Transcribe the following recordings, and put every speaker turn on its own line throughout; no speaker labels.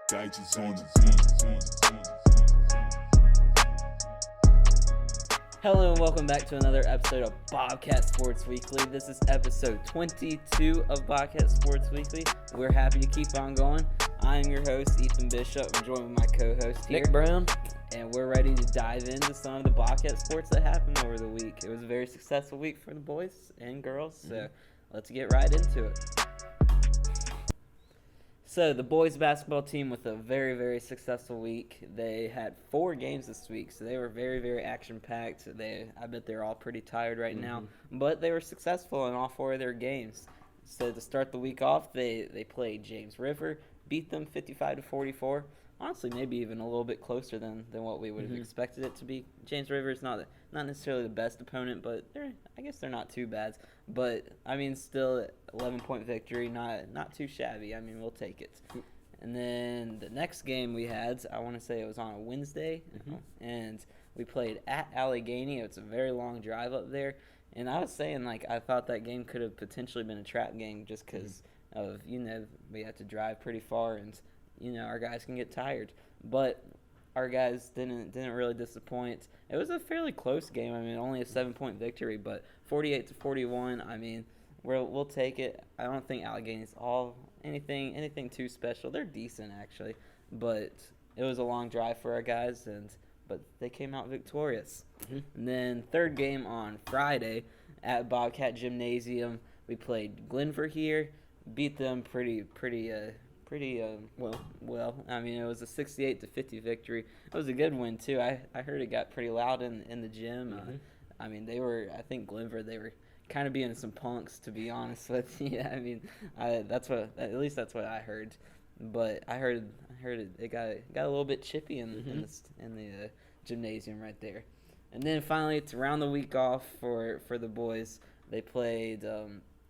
Digits on the beat.
Hello and welcome back to another episode of Bobcat Sports Weekly. This is episode 22 of Bobcat Sports Weekly. We're happy to keep on going. I'm your host, Ethan Bishop. I'm joined with my co-host here,
Nick Brown.
and we're ready to dive into some of the Bobcat sports that happened over the week. It was a very successful week for the boys and girls, so let's get right into it. So the boys basketball team with a very, very successful week. They had 4 games this week, so they were very, very action-packed. I bet they're all pretty tired right now, but they were successful in all 4 of their games. So to start the week off, they played James River, beat them 55-44. Honestly, maybe even a little bit closer than what we would have expected it to be. James River is not necessarily the best opponent, but I guess they're not too bad. But I mean, still 11-point victory, not too shabby. I mean, we'll take it. And then the next game we had, I want to say it was on a Wednesday, and we played at Allegheny. It's a very long drive up there, and I was saying I thought that game could have potentially been a trap game just because of we had to drive pretty far and. Our guys can get tired, but our guys didn't really disappoint. It was a fairly close game. I mean, only a 7-point victory, but 48-41. I mean, we'll take it. I don't think Allegheny's anything too special. They're decent actually, but it was a long drive for our guys, but they came out victorious. And then third game on Friday at Bobcat Gymnasium, we played Glenver here, beat them pretty well. I mean, it was a 68-50 victory. It was a good win too. I heard it got pretty loud in the gym. I mean, I think Glenver, they were kind of being some punks, to be honest with you. I mean, at least that's what I heard. But I heard it got a little bit chippy in the gymnasium right there. And then finally, to round the week off for the boys, they played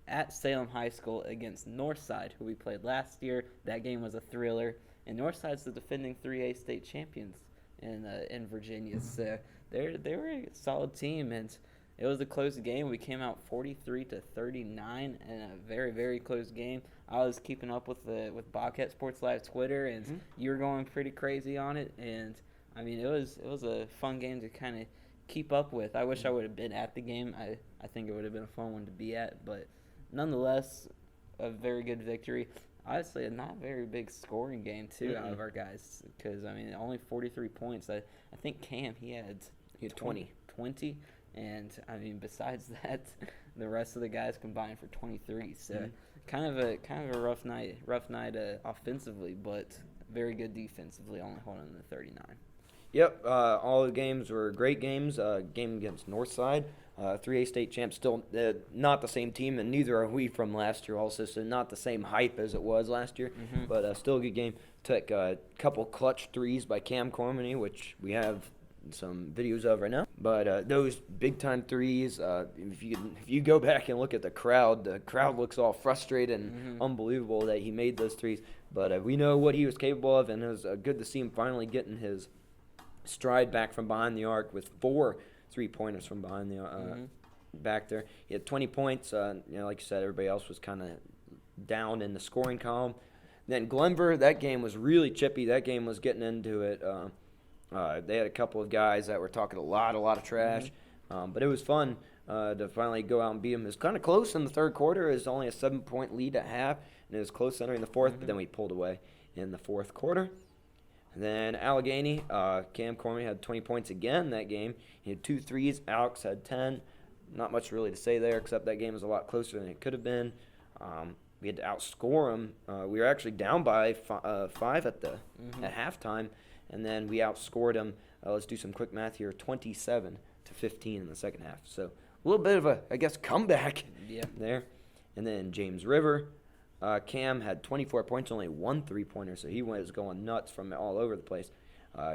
at Salem High School against Northside, who we played last year. That game was a thriller, and Northside's the defending 3A state champions in Virginia. So they were a solid team, and it was a close game. We came out 43-39 in a very, very close game. I was keeping up with Bobcat Sports Live Twitter, and you were going pretty crazy on it. And I mean, it was a fun game to kind of keep up with. I wish I would have been at the game. I think it would have been a fun one to be at, but nonetheless, a very good victory. Honestly, a not very big scoring game, too, out of our guys. Because, I mean, only 43 points. I think Cam, he had 20. And, I mean, besides that, the rest of the guys combined for 23. So, kind of a rough night offensively, but very good defensively, only holding the 39.
Yep, all the games were great games. Game against Northside, 3A state champs, still not the same team, and neither are we from last year also, so not the same hype as it was last year, but still a good game. Took a couple clutch threes by Cam Cormany, which we have some videos of right now. But those big-time threes, if you go back and look at the crowd looks all frustrated and unbelievable that he made those threes. But we know what he was capable of, and it was good to see him finally getting his stride back from behind the arc with 4 3-pointers from behind the back there. He had 20 points. Like you said, everybody else was kind of down in the scoring column. Then Glenver, that game was really chippy. That game was getting into it. They had a couple of guys that were talking a lot of trash, but it was fun to finally go out and beat them. It was kind of close in the third quarter. It was only a 7-point lead at half, and it was close entering the fourth, but then we pulled away in the fourth quarter. And then Allegheny, Cam Cormany had 20 points again that game. He had 2 threes. Alex had 10. Not much really to say there, except that game was a lot closer than it could have been. We had to outscore them. We were actually down by 5 at halftime, and then we outscored them. Let's do some quick math here: 27-15 in the second half. So a little bit of a, comeback there. And then James River. Cam had 24 points, only 1 3-pointer, so he was going nuts from all over the place.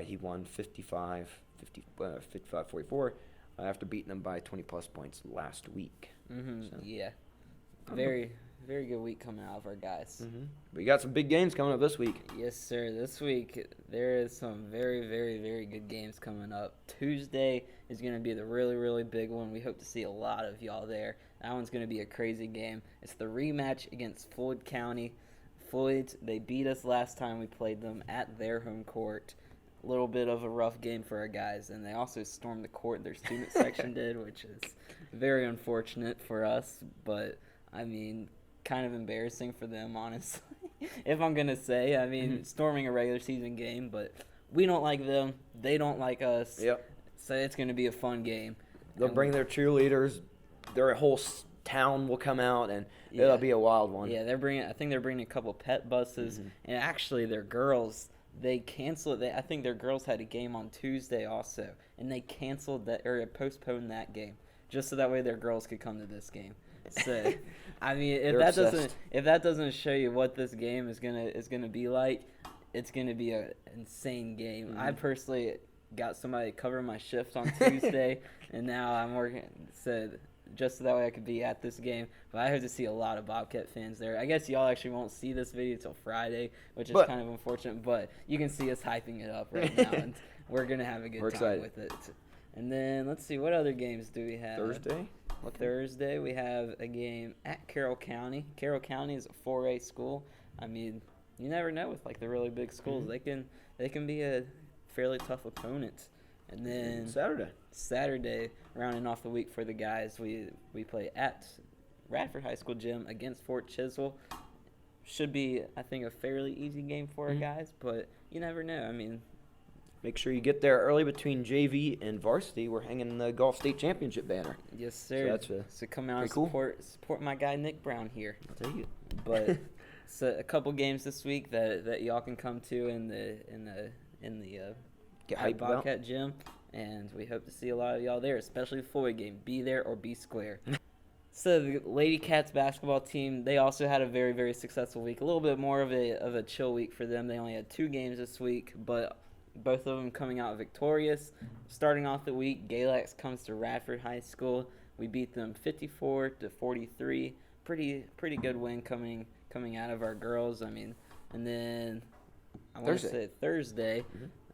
He won 55-44 after beating them by 20-plus points last week. So.
Yeah. Very, very good week coming out of our guys.
We got some big games coming up this week.
Yes, sir. This week, there is some very, very, very good games coming up. Tuesday is going to be the really, really big one. We hope to see a lot of y'all there. That one's going to be a crazy game. It's the rematch against Floyd County. Floyd, they beat us last time we played them at their home court. A little bit of a rough game for our guys, and they also stormed the court. Their student section did, which is very unfortunate for us, but, I mean, kind of embarrassing for them, honestly, if I'm going to say. I mean, storming a regular season game, but we don't like them. They don't like us.
Yep.
So it's going to be a fun game.
They'll bring their cheerleaders. Their whole town will come out, and it'll be a wild one.
Yeah, I think they're bringing a couple pet buses, and actually their girls, they canceled. I think their girls had a game on Tuesday also, and they canceled that or postponed that game just so that way their girls could come to this game. So, I mean, if that doesn't show you what this game is gonna be like, it's gonna be an insane game. I personally got somebody covering my shift on Tuesday, and now I'm working just so that way I could be at this game. But I hope to see a lot of Bobcat fans there. I guess y'all actually won't see this video until Friday, which is kind of unfortunate. But you can see us hyping it up right now, and we're going to have a good time with it. And then let's see, what other games do we have? Thursday we have a game at Carroll County. Carroll County is a 4A school. I mean, you never know with, like, the really big schools. They can be a fairly tough opponent. And then Saturday, rounding off the week for the guys, we play at Radford High School gym against Fort Chiswell. Should be, I think, a fairly easy game for our guys, but you never know. I mean,
make sure you get there early between JV and varsity. We're hanging the Golf State Championship banner.
Yes, sir. So come out and support my guy Nick Brown here.
I'll tell you.
But so a couple games this week that y'all can come to in the Bobcat gym, and we hope to see a lot of y'all there, especially the Floyd game. Be there or be square. So the Lady Cats basketball team, they also had a very, very successful week. A little bit more of a chill week for them. They only had 2 games this week, but both of them coming out victorious. Starting off the week, Galax comes to Radford High School. We beat them 54-43. Pretty good win coming out of our girls. I mean, and then I want to say Thursday.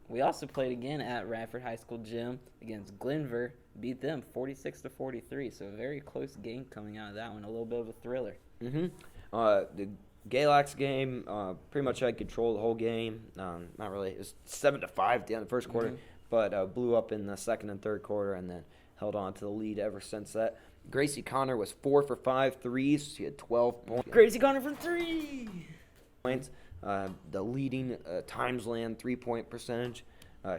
We also played again at Radford High School gym against Glenver, beat them 46-43. So a very close game coming out of that one, a little bit of a thriller.
The Galax game, pretty much had control of the whole game. Not really. It was 7-5 at the end of the first quarter, but blew up in the second and third quarter, and then held on to the lead ever since that. Gracie Connor was 4 for 5 threes. She had 12 points.
Gracie Connor from 3
points. The leading Timesland 3-point percentage.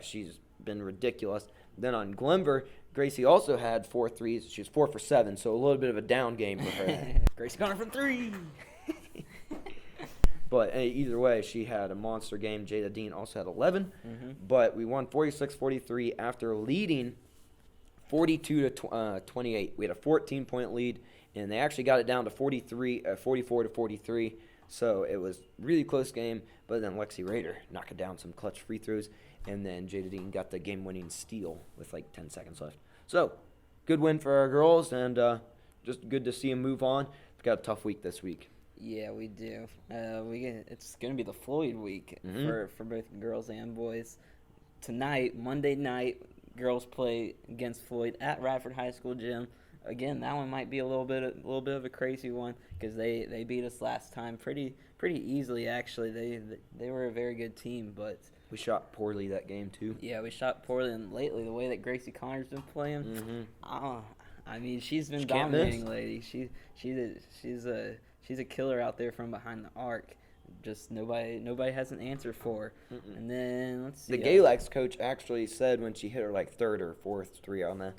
She's been ridiculous. Then on Glenver, Gracie also had 4 threes. She was 4 for 7, so a little bit of a down game for her.
Gracie Connor from 3.
But either way, she had a monster game. Jada Dean also had 11. But we won 46-43 after leading 42-28. We had a 14-point lead, and they actually got it down to 44-43. So it was really close game, but then Lexi Rader knocked down some clutch free throws, and then Jada Dean got the game-winning steal with like 10 seconds left. So good win for our girls, and just good to see them move on. We've got a tough week this week.
Yeah, we do. It's going to be the Floyd week for both girls and boys. Tonight, Monday night, girls play against Floyd at Radford High School gym. Again, that one might be a little bit of a crazy one because they beat us last time pretty easily. Actually, they were a very good team, but
we shot poorly that game too.
Yeah, we shot poorly, and lately the way that Gracie Connor's been playing, I mean, she's been dominating, lady. She's a killer out there from behind the arc. Just nobody has an answer for her. And then let's see.
The Galax coach actually said when she hit her like third or fourth three on that.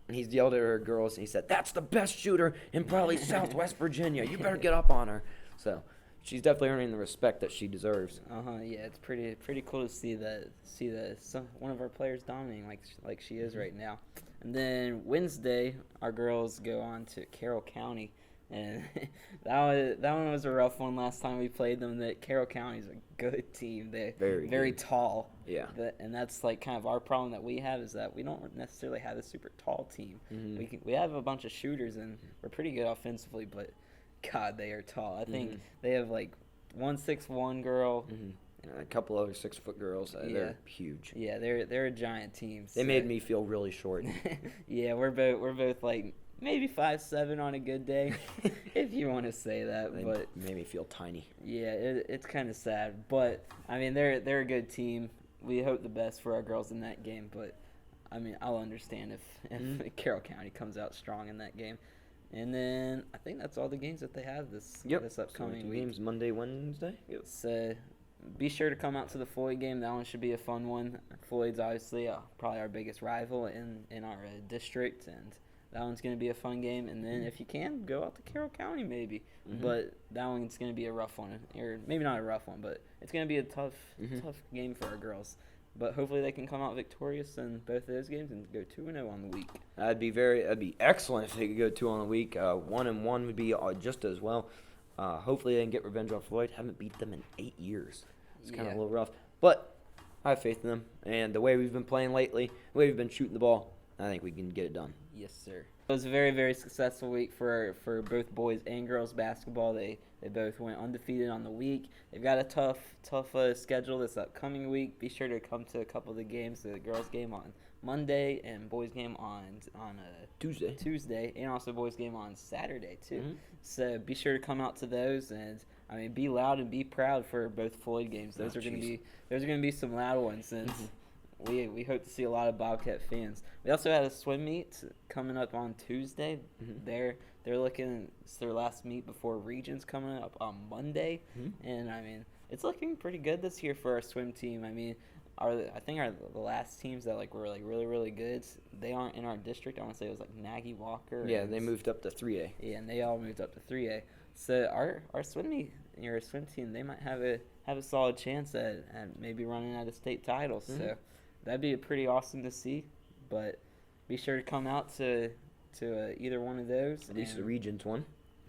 He's yelled at her girls, and he said, "That's the best shooter in probably Southwest Virginia. You better get up on her." So she's definitely earning the respect that she deserves.
Yeah, it's pretty cool to see that one of our players dominating like she is right now. And then Wednesday, our girls go on to Carroll County, and that one was a rough one last time we played them. That Carroll County is a good team. They're very tall.
Yeah.
And that's like kind of our problem that we have is that we don't necessarily have a super tall team. We have a bunch of shooters, and we're pretty good offensively, but God, they are tall. I think they have like 1'6" girl.
A couple other 6-foot girls. They're huge.
Yeah, they're a giant team.
They made me feel really short.
Yeah, we're both like maybe 5'7" on a good day, if you want to say that.
They
But
made me feel tiny.
yeah, it's kind of sad. But I mean, they're a good team. We hope the best for our girls in that game. But I mean, I'll understand if Carroll County comes out strong in that game. And then I think that's all the games that they have this upcoming
So 2
week.
games Monday, Wednesday. Yep.
So be sure to come out to the Floyd game. That one should be a fun one. Floyd's obviously probably our biggest rival in our district, and that one's going to be a fun game. And then if you can, go out to Carroll County maybe. But that one's going to be a rough one, or maybe not a rough one, but it's going to be a tough game for our girls. But hopefully they can come out victorious in both of those games and go 2-0 on the week.
That'd be excellent if they could go 2 on the week. 1-1 would be just as well. Hopefully they can get revenge on Floyd. Haven't beat them in 8 years. It's kind of a little rough, but I have faith in them. And the way we've been playing lately, the way we've been shooting the ball, I think we can get it done.
Yes, sir. It was a very, very successful week for both boys and girls basketball. They both went undefeated on the week. They've got a tough schedule this upcoming week. Be sure to come to a couple of the games. The girls game on Monday and boys game on Tuesday, and also boys game on Saturday too. So be sure to come out to those, and I mean, be loud and be proud for both Floyd games. Those are going to be some loud ones, and we hope to see a lot of Bobcat fans. We also had a swim meet coming up on Tuesday. They're looking, it's their last meet before regions coming up on Monday, and I mean, it's looking pretty good this year for our swim team. I mean, the last teams that were really, really good, they aren't in our district. I want to say it was Nagy Walker.
Yeah, they moved up to 3A.
Yeah, and they all moved up to 3A. So our swim team, they might have a solid chance at maybe running out of state titles. So that'd be pretty awesome to see. But be sure to come out to either one of those.
At least the regions one.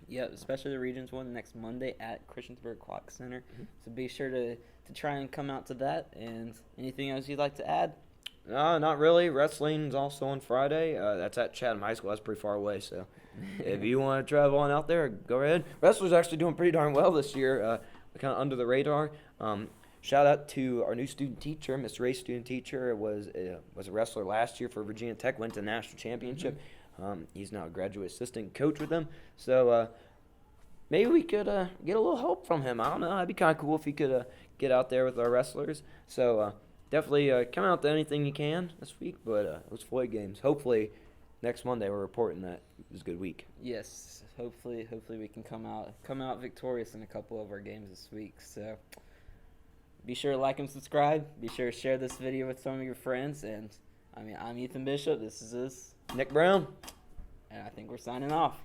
Yeah, especially the regions one next Monday at Christiansburg Clock Center. So be sure to try and come out to that. And anything else you'd like to add?
No, not really. Wrestling's also on Friday. That's at Chatham High School. That's pretty far away, so if you want to travel on out there, go ahead. Wrestlers actually doing pretty darn well this year, kind of under the radar. Shout out to our new student teacher, Miss Ray. Student teacher was a wrestler last year for Virginia Tech. Went to national championship. He's now a graduate assistant coach with them. So maybe we could get a little help from him. I don't know. That'd be kind of cool if he could get out there with our wrestlers. So definitely come out to anything you can this week. But those Floyd games, hopefully next Monday we're reporting that it was a good week.
Yes, hopefully we can come out victorious in a couple of our games this week. So be sure to like and subscribe. Be sure to share this video with some of your friends. And I mean, I'm Ethan Bishop. This is
Nick Brown.
And I think we're signing off.